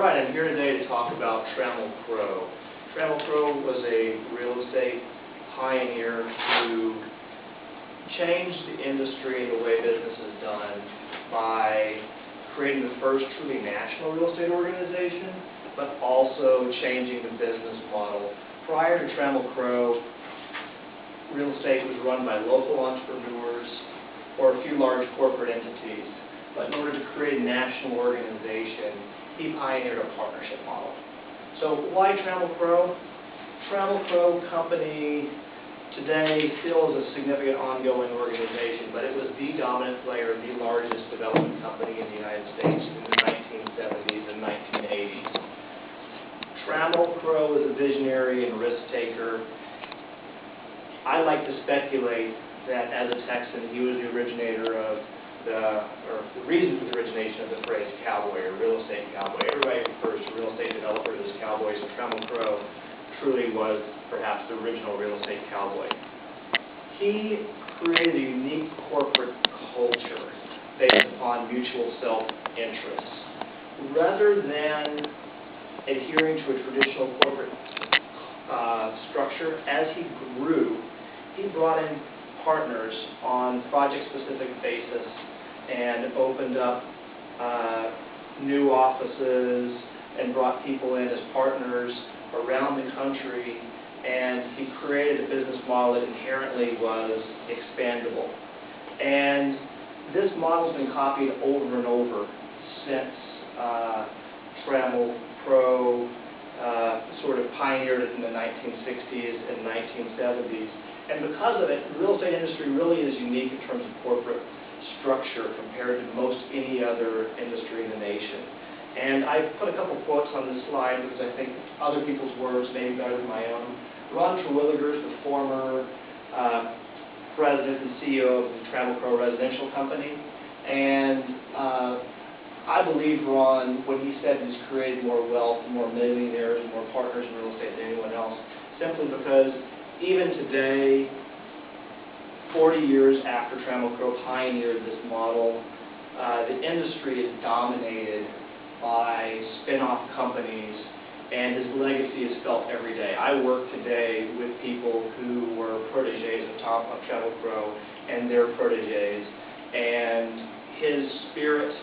right, I'm here today to talk about Trammell Crow. Trammell Crow was a real estate pioneer who changed the industry and the way business is done by creating the first truly national real estate organization, but also changing the business model. Prior to Trammell Crow, real estate was run by local entrepreneurs or a few large corporate entities. But in order to create a national organization, he pioneered a partnership model. So why Trammell Crow? Trammell Crow Company today still is a significant ongoing organization, but it was the dominant player, the largest development company in the United States in the 1970s and 1980s. Trammell Crow is a visionary and risk taker. I like to speculate that as a Texan, he was the originator of the reason for the origination of the phrase cowboy or real estate cowboy. Everybody refers to real estate developers as cowboys, and Trammell Crow truly was perhaps the original real estate cowboy. He created a unique corporate culture based upon mutual self-interest. Rather than adhering to a traditional corporate structure, as he grew, he brought in partners on project-specific basis and opened up new offices and brought people in as partners around the country, and he created a business model that inherently was expandable. And this model has been copied over and over since Trammell Crow sort of pioneered it in the 1960s and 1970s. And because of it, the real estate industry really is unique in terms of corporate structure compared to most any other industry in the nation. And I put a couple quotes on this slide because I think other people's words may be better than my own. Ron Terwilliger is the former president and CEO of the Trammell Crow Residential Company. And I believe Ron, when he said he's created more wealth, more millionaires, and more partners in real estate than anyone else, simply because even today, 40 years after Trammell Crow pioneered this model, the industry is dominated by spin-off companies, and his legacy is felt every day. I work today with people who were proteges of Trammell Crow and their proteges, and his spirit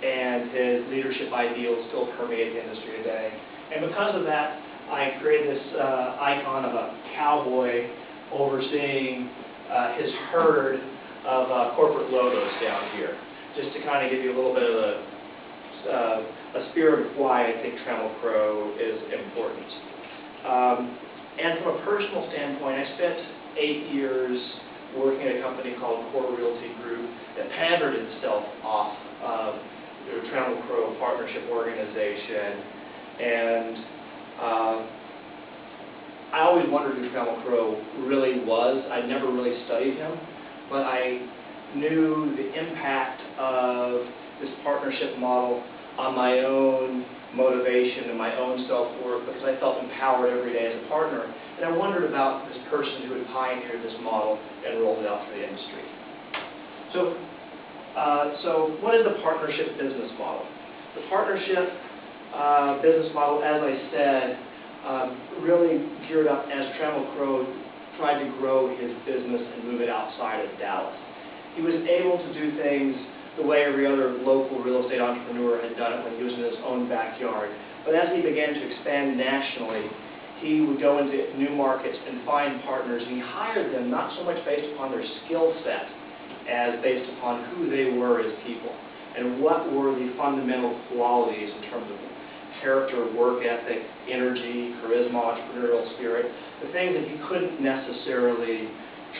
and his leadership ideals still permeate the industry today. And because of that, I created this icon of a cowboy overseeing his herd of corporate logos down here, just to kind of give you a little bit of a spirit of why I think Trammell Crow is important. And from a personal standpoint, I spent 8 years working at a company called Core Realty Group that patterned itself off of the Trammell Crow Partnership Organization. And I always wondered who Trammell Crow really was. I never really studied him, but I knew the impact of this partnership model on my own motivation and my own self-worth because I felt empowered every day as a partner. And I wondered about this person who had pioneered this model and rolled it out to the industry. So what is the partnership business model? The partnership business model, as I said, really geared up as Trammell Crow tried to grow his business and move it outside of Dallas. He was able to do things the way every other local real estate entrepreneur had done it when he was in his own backyard. But as he began to expand nationally, he would go into new markets and find partners, and he hired them not so much based upon their skill set as based upon who they were as people and what were the fundamental qualities in terms of character, work ethic, energy, charisma, entrepreneurial spirit, the things that you couldn't necessarily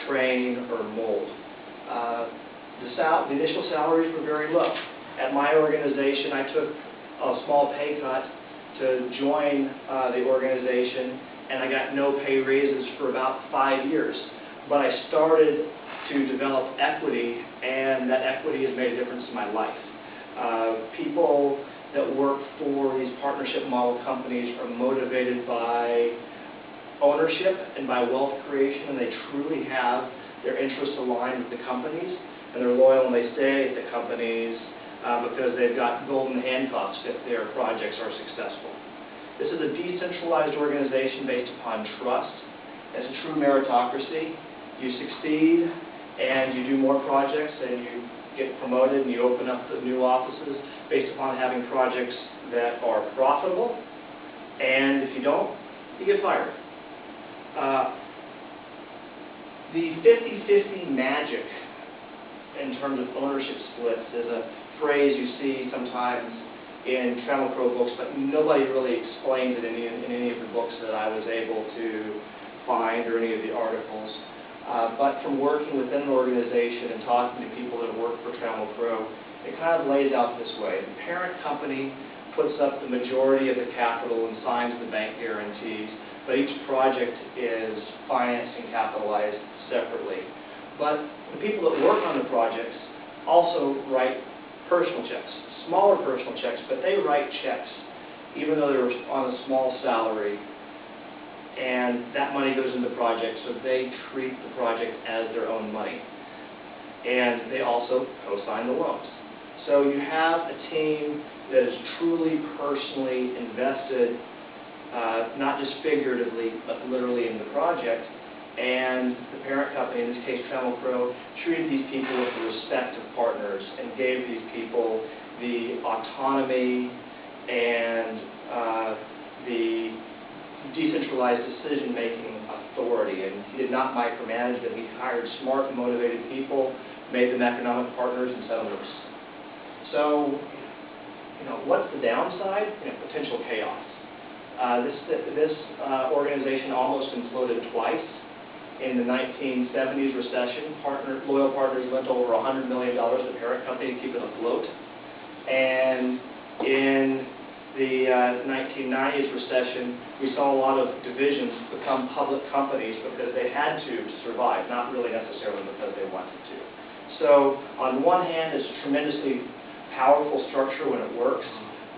train or mold. The initial salaries were very low. At my organization, I took a small pay cut to join the organization, and I got no pay raises for about 5 years. But I started to develop equity, and that equity has made a difference in my life. People that work for these partnership model companies are motivated by ownership and by wealth creation, and they truly have their interests aligned with the companies, and they're loyal and they stay at the companies because they've got golden handcuffs if their projects are successful. This is a decentralized organization based upon trust. It's a true meritocracy. You succeed and you do more projects and you get promoted and you open up the new offices based upon having projects that are profitable, and if you don't, you get fired. The 50-50 magic in terms of ownership splits is a phrase you see sometimes in Trammell Crow books, but nobody really explains it in any of the books that I was able to find or any of the articles. But from working within an organization and talking to people that work for Trammell Crow, it kind of lays out this way. The parent company puts up the majority of the capital and signs the bank guarantees, but each project is financed and capitalized separately. But the people that work on the projects also write personal checks, smaller personal checks, but they write checks even though they're on a small salary, and that money goes into the project, so they treat the project as their own money. And they also co-sign the loans. So you have a team that is truly personally invested, not just figuratively, but literally in the project. And the parent company, in this case Trammell Crow, treated these people with the respect of partners and gave these people the autonomy and the decentralized decision-making authority. And he did not micromanage them. He hired smart, motivated people, made them economic partners, and set them loose. So, what's the downside? Potential chaos. This organization almost imploded twice. In the 1970s recession, loyal partners lent over $100 million to the parent company to keep it afloat. And in the 1990s recession, we saw a lot of divisions become public companies because they had to survive, not really necessarily because they wanted to. So on one hand, it's a tremendously powerful structure when it works,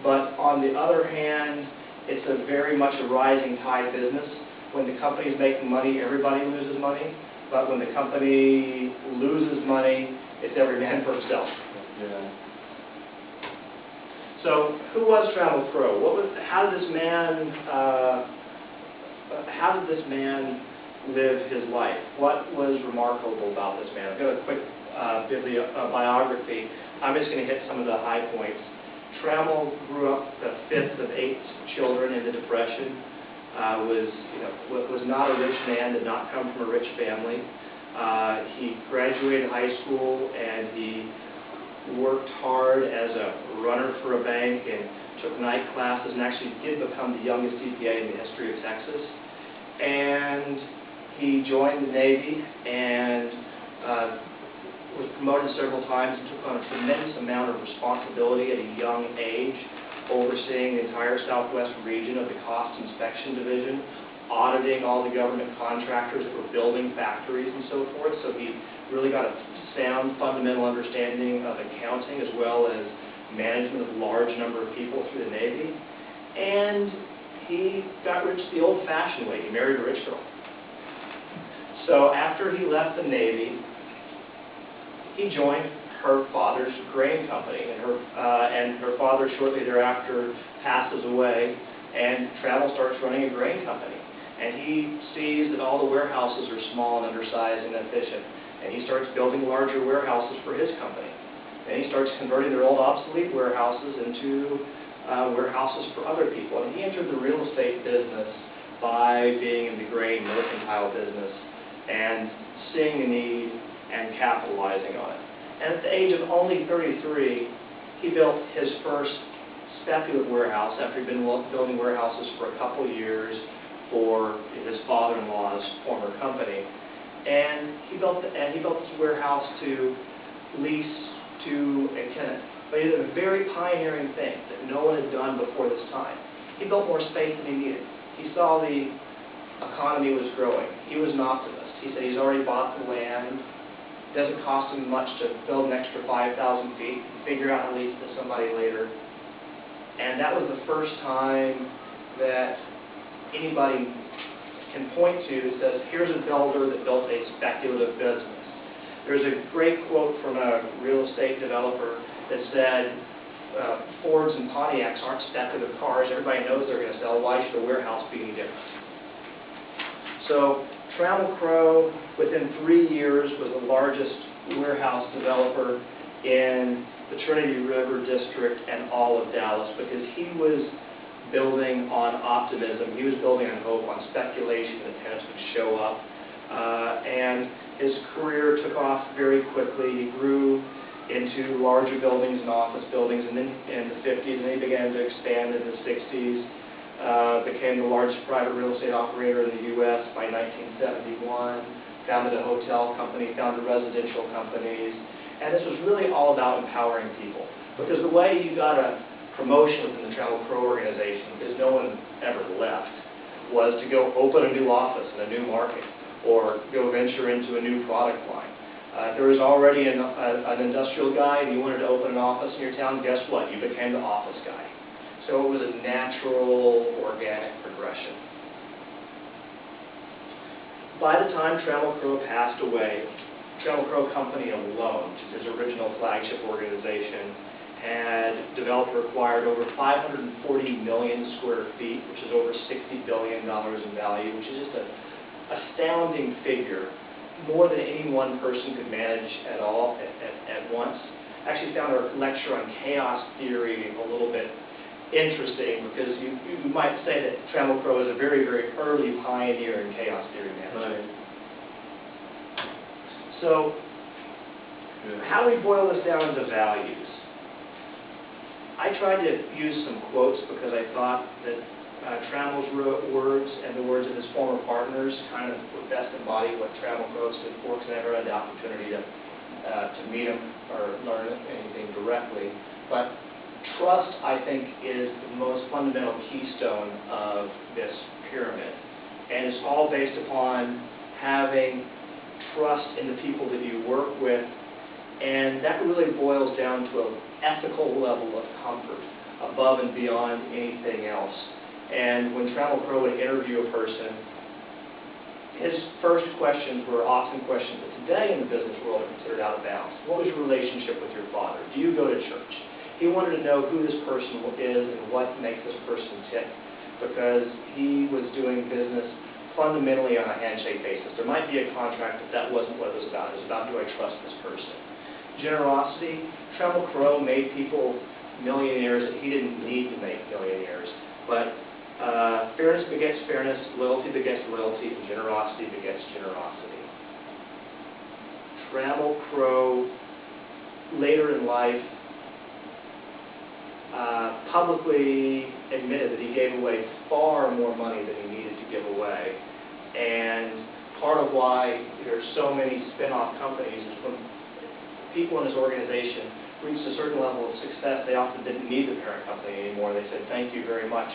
but on the other hand, it's a very much a rising tide business. When the company is making money, everybody loses money, but when the company loses money, it's every man for himself. Yeah. So, who was Trammell Crow? How did this man live his life? What was remarkable about this man? I've got a quick biography. I'm just going to hit some of the high points. Trammell grew up the fifth of 8 children in the Depression. Was not a rich man, did not come from a rich family. He graduated high school and he worked hard as a runner for a bank and took night classes and actually did become the youngest CPA in the history of Texas. And he joined the Navy and was promoted several times and took on a tremendous amount of responsibility at a young age, overseeing the entire southwest region of the Cost Inspection Division, auditing all the government contractors that were building factories and so forth. So he really got a sound fundamental understanding of accounting as well as management of a large number of people through the Navy. And he got rich the old-fashioned way. He married a rich girl. So after he left the Navy, he joined her father's grain company, and her father shortly thereafter passes away, and Trammell starts running a grain company. And he sees that all the warehouses are small and undersized and inefficient, and he starts building larger warehouses for his company. And he starts converting their old obsolete warehouses into warehouses for other people. And he entered the real estate business by being in the grain mercantile business and seeing the need and capitalizing on it. And at the age of only 33, he built his first speculative warehouse after he'd been building warehouses for a couple of years for his father-in-law's former company. And he built this warehouse to lease to a tenant. But he did a very pioneering thing that no one had done before this time. He built more space than he needed. He saw the economy was growing. He was an optimist. He said he's already bought the land. It doesn't cost him much to build an extra 5,000 feet, figure out how to lease it to somebody later. And that was the first time that anybody can point to that says, here's a builder that built a speculative business. There's a great quote from a real estate developer. that said Fords and Pontiacs aren't speculative cars. Everybody knows they're going to sell. Why should a warehouse be any different? So Trammell Crow, within 3 years, was the largest warehouse developer in the Trinity River District and all of Dallas, because he was building on optimism. He was building on hope, on speculation that tenants would show up. And his career took off very quickly. He grew into larger buildings and office buildings, and then in the 50s, and then he began to expand in the 60s. Became the largest private real estate operator in the U.S. by 1971, founded a hotel company, founded residential companies, and this was really all about empowering people. Because the way you got a promotion within the Trammell Crow organization, because no one ever left, was to go open a new office in a new market, or go venture into a new product line. If there was already an industrial guy and you wanted to open an office in your town, guess what? You became the office guy. So it was a natural, organic progression. By the time Trammell Crow passed away, Trammell Crow Company alone, which is his original flagship organization, had developed or acquired over 540 million square feet, which is over $60 billion in value, which is just an astounding figure, more than any one person could manage at all at once. I actually found our lecture on chaos theory a little bit interesting, because you might say that Trammell Crow is a very, very early pioneer in chaos theory management. Right. So, how do we boil this down into values? I tried to use some quotes because I thought that Trammell's words and the words of his former partners kind of would best embody what Trammell Crow stood for, because I never had the opportunity to meet him or learn anything directly. But trust, I think, is the most fundamental keystone of this pyramid. And it's all based upon having trust in the people that you work with. And that really boils down to an ethical level of comfort above and beyond anything else. And when Trammell Crow would interview a person, his first questions were often questions that today in the business world are considered out of bounds. What was your relationship with your father? Do you go to church? He wanted to know who this person is and what makes this person tick, because he was doing business fundamentally on a handshake basis. There might be a contract, but that wasn't what it was about. It was about, do I trust this person? Generosity. Trammell Crow made people millionaires that he didn't need to make millionaires. But fairness begets fairness, loyalty begets loyalty, and generosity begets generosity. Trammell Crow, later in life, publicly admitted that he gave away far more money than he needed to give away. And part of why there's so many spin-off companies is when people in his organization reached a certain level of success, they often didn't need the parent company anymore. They said, thank you very much,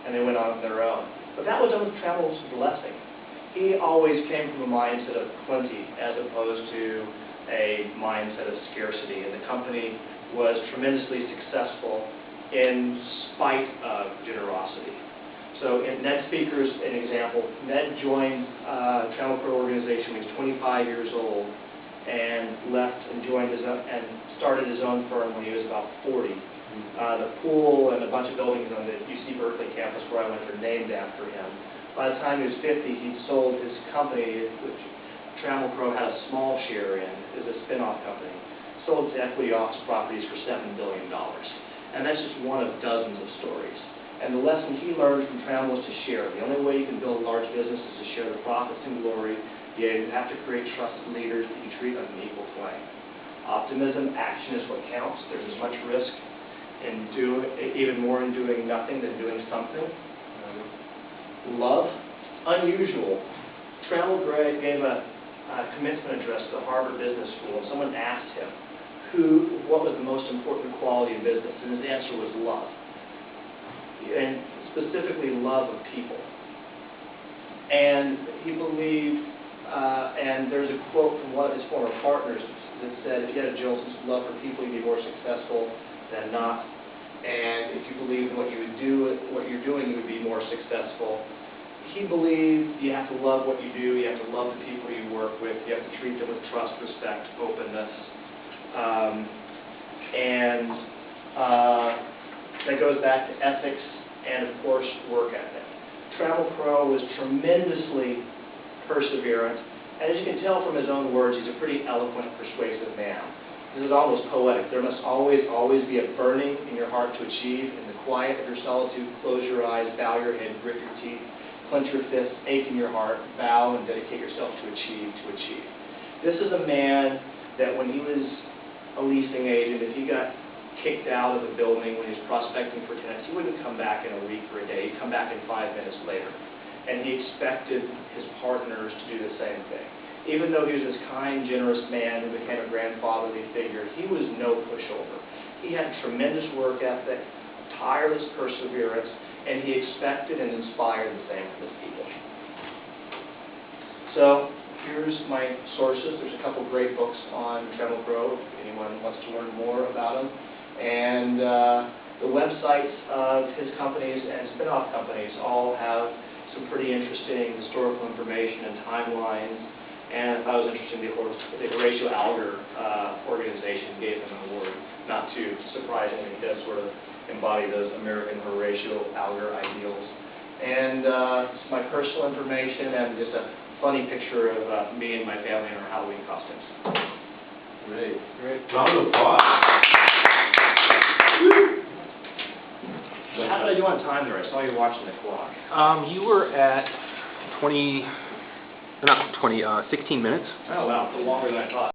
and they went on their own. But that was done with Trammell's blessing. He always came from a mindset of plenty as opposed to a mindset of scarcity, and the company was tremendously successful in spite of generosity. So in Ned Speaker's an example. Ned joined Trammell Crow organization when he was 25 years old, and left and joined his own, and started his own firm when he was about 40. The pool and a bunch of buildings on the UC Berkeley campus where I went are named after him. By the time he was 50, he'd sold his company, which Trammell Crow had a small share in, is a spin-off company, sold its equity office properties for $7 billion. And that's just one of dozens of stories. And the lesson he learned from Trammell was to share. The only way you can build a large business is to share the profits and glory. You have to create trusted leaders that you treat on an equal plane. Optimism, action is what counts. There's as much risk in even more in doing nothing than doing something. Love, unusual. Trammell gave a commencement address to the Harvard Business School, and someone asked him what was the most important quality of business, and his answer was love, and specifically love of people. And he believed, and there's a quote from one of his former partners that said, if you had a Joseph love for people, you'd be more successful than not. And if you believe in what you would do, what you're doing, you would be more successful. He believed you have to love what you do, you have to love the people you work with, you have to treat them with trust, respect, openness. And that goes back to ethics and, of course, work ethic. Trammell Crow was tremendously perseverant, and as you can tell from his own words, he's a pretty eloquent, persuasive man. This is almost poetic. There must always be a burning in your heart to achieve. In the quiet of your solitude, close your eyes, bow your head, grit your teeth, clench your fists, ache in your heart, bow and dedicate yourself to achieve, to achieve. This is a man that when he was a leasing agent, if he got kicked out of the building when he was prospecting for tenants, he wouldn't come back in a week or a day. He'd come back in 5 minutes later. And he expected his partners to do the same thing. Even though he was this kind, generous man who became a grandfatherly figure, he was no pushover. He had tremendous work ethic, tireless perseverance, and he expected and inspired the same from his people. So here's my sources. There's a couple great books on Trammell Crow if anyone wants to learn more about him. And the websites of his companies and spin-off companies all have some pretty interesting historical information and timelines. And I thought it was interesting the Horatio Alger organization gave him an award. Not too surprisingly, he does sort of embody those American Horatio Alger ideals. And it's my personal information and just a funny picture of me and my family in our Halloween costumes. Great. Great. Round of applause. How did I do on time there? I saw you watching the clock. You were at 16 minutes. Oh, wow, longer than I thought.